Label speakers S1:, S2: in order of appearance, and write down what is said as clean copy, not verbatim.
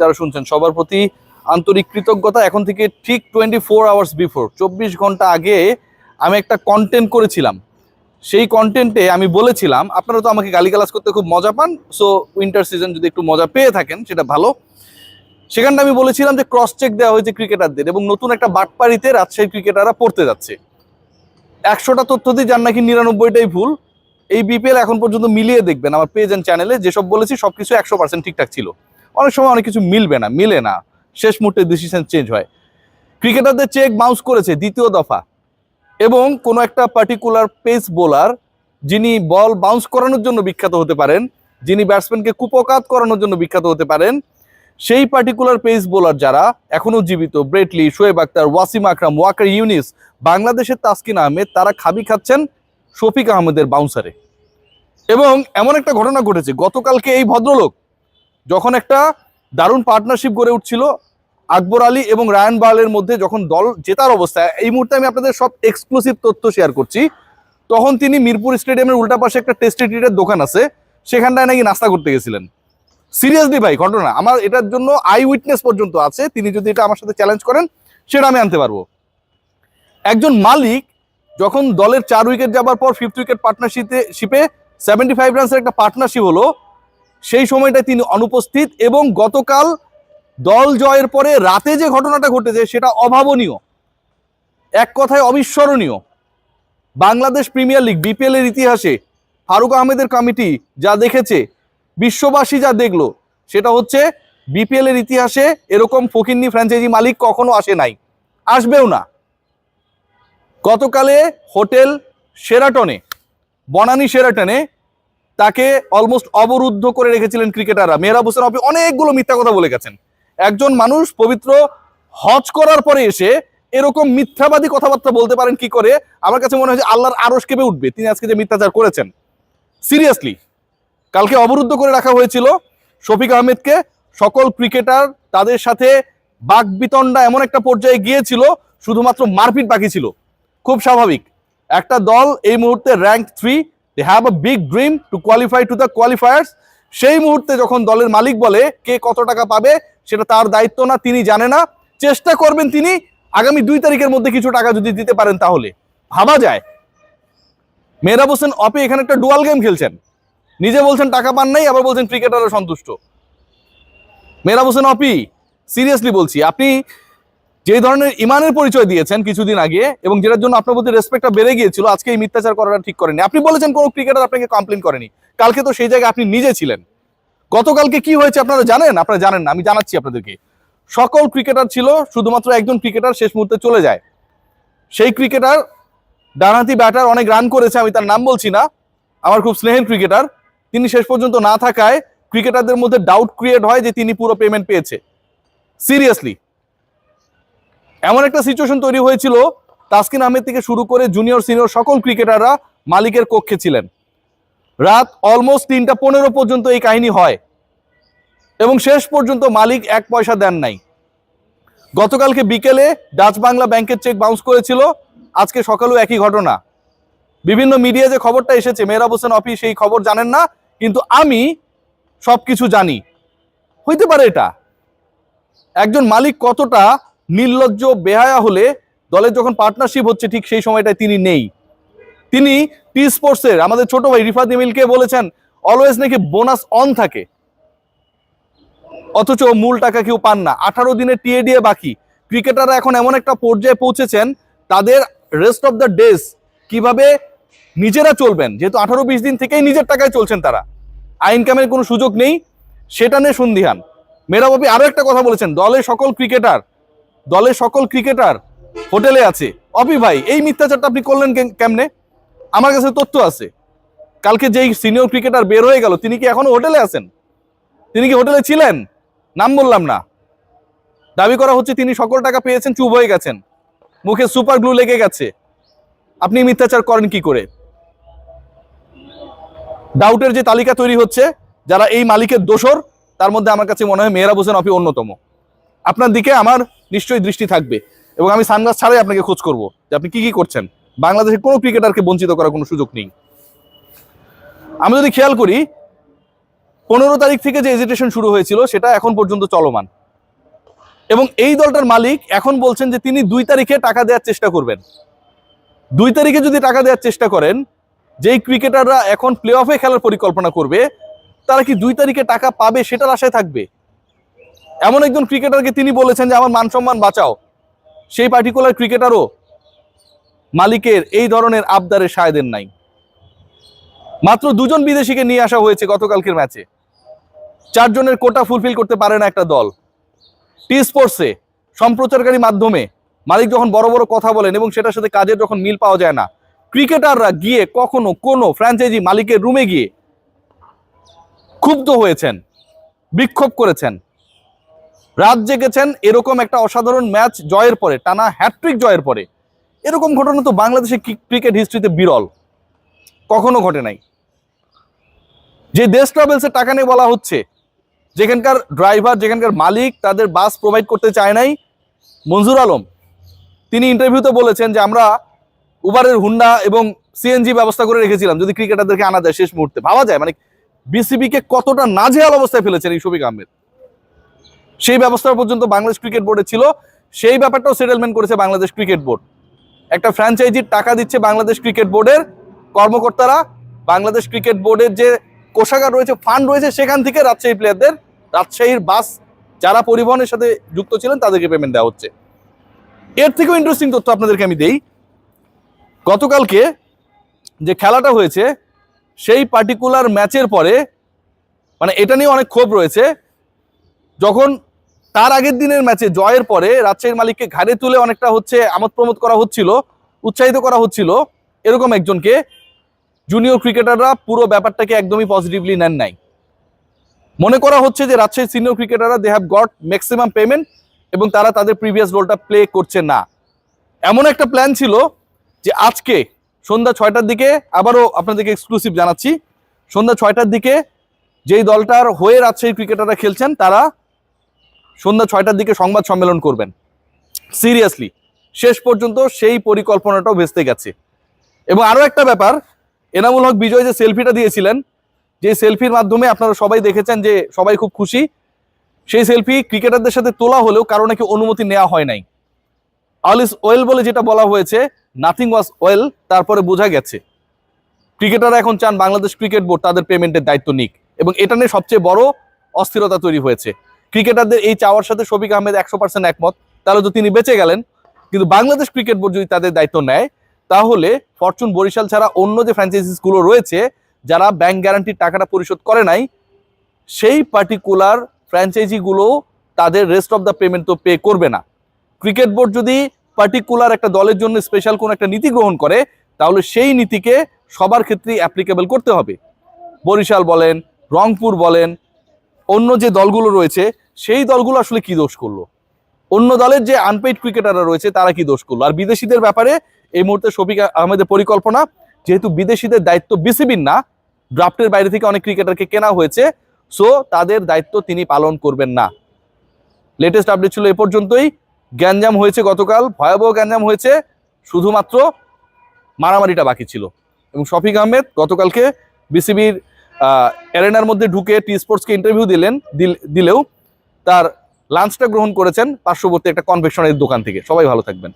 S1: যারা শুনছেন সবার প্রতি আন্তরিক কৃতজ্ঞতা। এখন থেকে ঠিক 24 আওয়ার্স বিফোর, 24 ঘন্টা আগে আমি একটা কন্টেন্ট করেছিলাম। সেই কন্টেন্টে আমি বলেছিলাম, আপনারা তো আমাকে গালিগালাজ করতে খুব মজা পান, সো উইন্টার সিজন যদি একটু মজা পেয়ে থাকেন সেটা ভালো। সেখানটা আমি বলেছিলাম যে ক্রস চেক দেওয়া হয়েছে ক্রিকেটারদের এবং নতুন একটা বাটপাড়িতে রাজশাহী ক্রিকেটাররা পড়তে যাচ্ছে। 100টা তথ্য দিয়ে যার নাকি 99টাই ভুল। এই বিপিএল এখন পর্যন্ত মিলিয়ে দেখবেন আমার পেজ এন্ড চ্যানেলে যেসব বলেছি সবকিছু 100% ঠিকঠাক ছিল। অনেক সময় অনেক কিছু মিলে না, শেষ মুহূর্তে ডিসিশন চেঞ্জ হয়। ক্রিকেটারদের চেক বাউন্স করেছে দ্বিতীয় দফা, এবং কোনো একটা পার্টিকুলার পেস বোলার যিনি বল বাউন্স করানোর জন্য বিখ্যাত হতে পারেন, যিনি ব্যাটসম্যানকে কুপকাত করানোর জন্য বিখ্যাত হতে পারেন, সেই পার্টিকুলার পেস বোলার যারা এখনো জীবিত, ব্রেটলি, শোয়েব আক্তার, ওয়াসিম আকরাম, ওয়াকার ইউনিস, বাংলাদেশের তাসকিন আহমেদ, তারা খাবি খাচ্ছেন শফিক আহমেদের বাউন্সারে। এবং এমন একটা ঘটনা ঘটেছে গতকালকে, এই ভদ্রলোক যখন একটা দারুণ পার্টনারশিপ গড়ে উঠছিল আকবর আলী এবং রায়ান বার্লের মধ্যে, যখন দল জেতার অবস্থায়, এই মুহূর্তে আমি আপনাদের সব এক্সক্লুসিভ তথ্য শেয়ার করছি, তখন তিনি মিরপুর স্টেডিয়ামের উল্টা পাশে একটা টেস্টি ট্রিটের দোকান আছে, সেখানটায় নাকি নাস্তা করতে গেছিলেন। সিরিয়াসলি ভাই ঘটনা, আমার এটার জন্য আই উইটনেস পর্যন্ত আছে। তিনি যদি এটা আমার সাথে চ্যালেঞ্জ করেন সেটা আমি আনতে পারবো। একজন মালিক যখন দলের 4 উইকেট যাবার পর 5th উইকেট পার্টনারশিপে 75 রানসের একটা পার্টনারশিপ হলো, সেই সময়টায় তিনি অনুপস্থিত। এবং গতকাল দল জয়ের পরে রাতে যে ঘটনাটা ঘটেছে সেটা অভাবনীয়, এক কথায় অবিস্মরণীয়। বাংলাদেশ প্রিমিয়ার লিগ বিপিএল এর ইতিহাসে ফারুক আহমেদের কমিটি যা দেখেছে, বিশ্ববাসী যা দেখলো, সেটা হচ্ছে বিপিএল এর ইতিহাসে এরকম ফকিন্নি ফ্র্যাঞ্চাইজি মালিক কখনো আসে নাই, আসবেও না। গতকালে হোটেল শেরাটনে, বনানী শেরাটনে, তাকে অলমোস্ট অবরুদ্ধ করে রেখেছিলেন ক্রিকেটাররা। মেহরাব হোসেন অপি অনেকগুলো মিথ্যা কথা বলে গেছেন। একজন মানুষ পবিত্র হজ করার পরে এসে এরকম মিথ্যাবাদী কথাবার্তা বলতে পারেন কি করে? আমার কাছে মনে হয় যে আল্লাহর আরশ কেঁপে উঠবে তিনি আজকে যে মিথ্যাচার করেছেন। সিরিয়াসলি কালকে অবরুদ্ধ করে রাখা হয়েছিল শফিক আহমেদকে। সকল ক্রিকেটার তাদের সাথে বাকবিতণ্ডা এমন একটা পর্যায়ে গিয়েছিল, শুধুমাত্র মারপিট বাকি ছিল। খুব স্বাভাবিক, একটা দল এই মুহূর্তে rank 3, they have a big dream to qualify to the qualifiers. সেই মুহূর্তে যখন দলের মালিক বলে কে কত টাকা পাবে সেটা তার দায়িত্ব না, তিনি জানে না, চেষ্টা করবেন তিনি আগামী 2 তারিখের মধ্যে কিছু টাকা যদি দিতে পারেন তাহলে ভাবা যায়। মেহরাব হোসেন অপি এখানে একটা ডুয়াল গেম খেলছেন, নিজে বলছেন টাকা পান নাই, আবার বলছেন ক্রিকেটাররা সন্তুষ্ট। মেহরাব হোসেন অপি সিরিয়াসলি বলছি, আপনি যে ধরনের ইমানের পরিচয় দিয়েছেন কিছুদিন আগে এবং যেটার জন্য আপনার প্রতি রেসপেক্টটা বেড়ে গিয়েছিল, আজকে এই মিথ্যাচার করাটা ঠিক করেনি। আপনি বলেছেন কোনো ক্রিকেটার আপনাকে কমপ্লেন করেনি, কালকে তো সেই জায়গায় আপনি নিজে ছিলেন। গতকালকে কি হয়েছে আপনারা জানেন? আপনারা জানেন না, আমি জানাচ্ছি আপনাদেরকে। সকল ক্রিকেটার ছিল, শুধুমাত্র একজন ক্রিকেটার শেষ মুহূর্তে চলে যায়। সেই ক্রিকেটার ডানহাতি ব্যাটার, অনেক রান করেছে, আমি তার নাম বলছি না, আমার খুব স্নেহের ক্রিকেটার। তিনি শেষ পর্যন্ত না থাকায় ক্রিকেটারদের মধ্যে ডাউট ক্রিয়েট হয় যে তিনি পুরো পেমেন্ট পেয়েছে। সিরিয়াসলি এমন একটা সিচুয়েশন তৈরি হয়েছিল, তাসকিন আহমেদ থেকে শুরু করে জুনিয়র সিনিয়র সকল ক্রিকেটাররা মালিকের কক্ষে ছিলেন। রাত অলমোস্ট 3:15 পর্যন্ত এই কাহিনী হয় এবং শেষ পর্যন্ত মালিক 1 পয়সা দেন নাই। গতকালকে বিকেলে ডাচ বাংলা ব্যাংকের চেক বাউন্স করেছিল, আজকে সকালেও একই ঘটনা। বিভিন্ন মিডিয়া যে খবরটা এসেছে, মেহরাব হোসেন অফি সেই খবর জানেন না, কিন্তু আমি সবকিছু জানি। হইতে পারে এটা একজন মালিক কতটা নির্লজ্জ বেহায়া হলে দলের যখন পার্টনারশিপ হচ্ছে ঠিক সেই সময়টায় তিনি নেই। তিনি টি স্পোর্টসের আমাদের ছোট ভাই রিফাত ইমিলকে বলেছেন অলওয়েজ নাকি বোনাস অন থাকে, অথচ মূল টাকা কেউ পান না। 18 দিনের টিএডিএ বাকি। ক্রিকেটাররা এখন এমন একটা পর্যায়ে পৌঁছেছেন, তাদের রেস্ট অফ দ্য ডেজ কিভাবে নিজেরা চলবেন, যেহেতু 18-20 দিন থেকেই নিজের টাকায় চলছেন তারা, ইনকামের কোনো সুযোগ নেই, সেটা নিয়ে সন্দিহান। মেহরাব অপি আরো একটা কথা বলেছেন, দলের সকল ক্রিকেটার হোটেলে আছে। অপি ভাই, এই মিথ্যাচারটা আপনি করলেন কেমনে? আমার কাছে তথ্য আছে, কালকে যেই সিনিয়র ক্রিকেটার বের হয়ে গেল তিনি কি এখনো হোটেলে আছেন? তিনি কি হোটেলে ছিলেন? নাম বললাম না। দাবি করা হচ্ছে তিনি সকল টাকা পেয়েছেন, চুপ হয়ে গেছেন, মুখে সুপার গ্লু লেগে গেছে। আপনি মিথ্যাচার করেন কি করে? ডাউটের যে তালিকা তৈরি হচ্ছে যারা এই মালিকের দোসর, তার মধ্যে আমার কাছে মনে হয় মেহরাব হোসেন অপি অন্যতম। আপনার দিকে আমার নিশ্চয়ই দৃষ্টি থাকবে এবং আমি সানগ্লাস ছাড়াই আপনাকে খোঁজ করব যে আপনি কি করছেন। বাংলাদেশের কোনো ক্রিকেটারকে বঞ্চিত করার কোনো সুযোগ নেই। আমি যদি খেয়াল করি, 15 তারিখ থেকে যে এজিটেশন শুরু হয়েছিল সেটা এখন পর্যন্ত চলমান, এবং এই দলটার মালিক এখন বলছেন যে তিনি 2 তারিখে টাকা দেওয়ার চেষ্টা করবেন। 2 তারিখে যদি টাকা দেওয়ার চেষ্টা করেন, যেই ক্রিকেটাররা এখন প্লে অফে খেলার পরিকল্পনা করবে তারা কি 2 তারিখে টাকা পাবে সেটার আশায় থাকবে? এমন একজন ক্রিকেটারকে তিনি বলেছেন যে আমার মান সম্মান বাঁচাও, সেই পার্টিকুলার ক্রিকেটারও মালিকের এই ধরনের আবদারে সায় দেন নাই। মাত্র 2 জন বিদেশিকে নিয়ে আসা হয়েছে গতকালকের ম্যাচে, 4 জনের কোটা ফুলফিল করতে পারে না একটা দল। টি স্পোর্টসে সম্প্রচারকারী মাধ্যমে মালিক যখন বড় বড় কথা বলেন এবং সেটার সাথে কাজের যখন মিল পাওয়া যায় না, ক্রিকেটাররা গিয়ে কখনো কোনো ফ্র্যাঞ্চাইজি মালিকের রুমে গিয়ে ক্ষুব্ধ হয়েছেন, বিক্ষোভ করেছেন, রাত জেগেছেন। এরকম একটা অসাধারণ ম্যাচ জয়ের পরে, টানা হ্যাট্রিক জয়ের পরে, এরকম ঘটনা তো বাংলাদেশের ক্রিকেট হিস্ট্রিতে বিরল, কখনো ঘটে নাই। যে দেশ ট্রাভেলসের টাকা নিয়ে বলা হচ্ছে, যেখানকার ড্রাইভার, যেখানকার মালিক তাদের বাস প্রোভাইড করতে চায় নাই, মঞ্জুর আলম তিনি ইন্টারভিউতে বলেছেন যে আমরা উবারের হুন্ডা এবং সিএনজি ব্যবস্থা করে রেখেছিলাম যদি ক্রিকেটারদেরকে আনা যায় শেষ মুহূর্তে। ভাবা যায় মানে বিসিবিকে কতটা নাজেহাল অবস্থায় ফেলেছেন এই শফিক আহমেদ। সেই ব্যবস্থা পর্যন্ত বাংলাদেশ ক্রিকেট বোর্ডে ছিল, সেই ব্যাপারটাও সেটেলমেন্ট করেছে বাংলাদেশ ক্রিকেট বোর্ড। একটা ফ্র্যাঞ্চাইজির টাকা দিচ্ছে বাংলাদেশ ক্রিকেট বোর্ডের কর্মকর্তারা, বাংলাদেশ ক্রিকেট বোর্ডের যে কোষাগার রয়েছে, ফান্ড রয়েছে, সেখান থেকে রাজশাহী প্লেয়ারদের, রাজশাহীর বাস যারা পরিবহনের সাথে যুক্ত ছিলেন তাদেরকে পেমেন্ট দেওয়া হচ্ছে। এর থেকেও ইন্টারেস্টিং তথ্য আপনাদেরকে আমি দেই, গতকালকে যে খেলাটা হয়েছে সেই পার্টিকুলার ম্যাচের পরে, মানে এটা নিয়ে অনেক ক্ষোভ রয়েছে, যখন তার আগের দিনের ম্যাচে জয়ের পরে রাজশাহীর মালিককে ঘাড়ে তুলে অনেকটা হচ্ছে আমোদ প্রমোদ করা হচ্ছিল, উৎসাহিত করা হচ্ছিল, এরকম একজনকে জুনিয়র ক্রিকেটাররা পুরো ব্যাপারটাকে একদমই পজিটিভলি নেন নাই। মনে করা হচ্ছে যে রাজশাহীর সিনিয়র ক্রিকেটাররা they have got maximum payment এবং তারা তাদের প্রিভিয়াস রোলটা প্লে করছে না। এমন একটা প্ল্যান ছিল যে আজকে সন্ধ্যা 6টার দিকে, আবারও আপনাদেরকে এক্সক্লুসিভ জানাচ্ছি, সন্ধ্যা 6টার দিকে যেই দলটার হয়ে রাজশাহী ক্রিকেটাররা খেলছেন তারা সন্ধ্যা 6টার দিকে সংবাদ সম্মেলন করবেন। সিরিয়াসলি শেষ পর্যন্ত সেই পরিকল্পনাটাও ভেস্তে গেছে। এবং আরও একটা ব্যাপার, এনামুল হক বিজয় যে সেলফিটা দিয়েছিলেন, যে সেলফির মাধ্যমে আপনারা সবাই দেখেছেন যে সবাই খুব খুশি, সেই সেলফি ক্রিকেটারদের সাথে তোলা হলেও কারো নাকি অনুমতি নেওয়া হয় নাই। অল ইজ ওয়েল বলে যেটা বলা হয়েছে, নাথিং ওয়াজ ওয়েল, তারপরে বোঝা গেছে ক্রিকেটাররা এখন চান বাংলাদেশ ক্রিকেট বোর্ড তাদের পেমেন্টের দায়িত্ব নিক, এবং এটা নিয়ে সবচেয়ে বড় অস্থিরতা তৈরি হয়েছে। ক্রিকেটারদের এই চাওয়ার সাথে শফিক আহমেদ 100% একমত, তাহলে তো তিনি বেঁচে গেলেন। কিন্তু বাংলাদেশ ক্রিকেট বোর্ড যদি তাদের দায়িত্ব নেয়, তাহলে ফরচুন বরিশাল ছাড়া অন্য যে ফ্র্যাঞ্চাইজিসগুলো রয়েছে যারা ব্যাংক গ্যারান্টির টাকাটা পরিশোধ করে নাই, সেই পার্টিকুলার ফ্র্যাঞ্চাইজিগুলো তাদের রেস্ট অফ দ্য পেমেন্ট তো পে করবে না। ক্রিকেট বোর্ড যদি পার্টিকুলার একটা দলের জন্য স্পেশাল কোনো একটা নীতি গ্রহণ করে, তাহলে সেই নীতিকে সবার ক্ষেত্রেই অ্যাপ্লিকেবল করতে হবে। বরিশাল বলেন, রংপুর বলেন, অন্য যে দলগুলো রয়েছে সেই দলগুলো আসলে কি দোষ করলো? অন্য দলের যে আনপেইড ক্রিকেটাররা রয়েছে তারা কি দোষ করলো? আর বিদেশিদের ব্যাপারে এই মুহূর্তে শফিক আহমেদের পরিকল্পনা, যেহেতু বিদেশিদের দায়িত্ব বিসিবির না, ড্রাফটের বাইরে থেকে অনেক ক্রিকেটারকে কেনা হয়েছে, সো তাদের দায়িত্ব তিনি পালন করবেন না। লেটেস্ট আপডেট ছিল এ পর্যন্তই। গ্যাঞ্জাম হয়েছে গতকাল, ভয়াবহ গ্যাঞ্জাম হয়েছে, শুধুমাত্র মারামারিটা বাকি ছিল। এবং শফিক আহমেদ গতকালকে বিসিবির অ্যারেনার মধ্যে ঢুকে টি স্পোর্টসকে ইন্টারভিউ দিলেও তার লাঞ্চটা গ্রহণ করেছেন পার্শ্ববর্তী একটা কনভেকশনের দোকান থেকে। সবাই ভালো থাকবেন।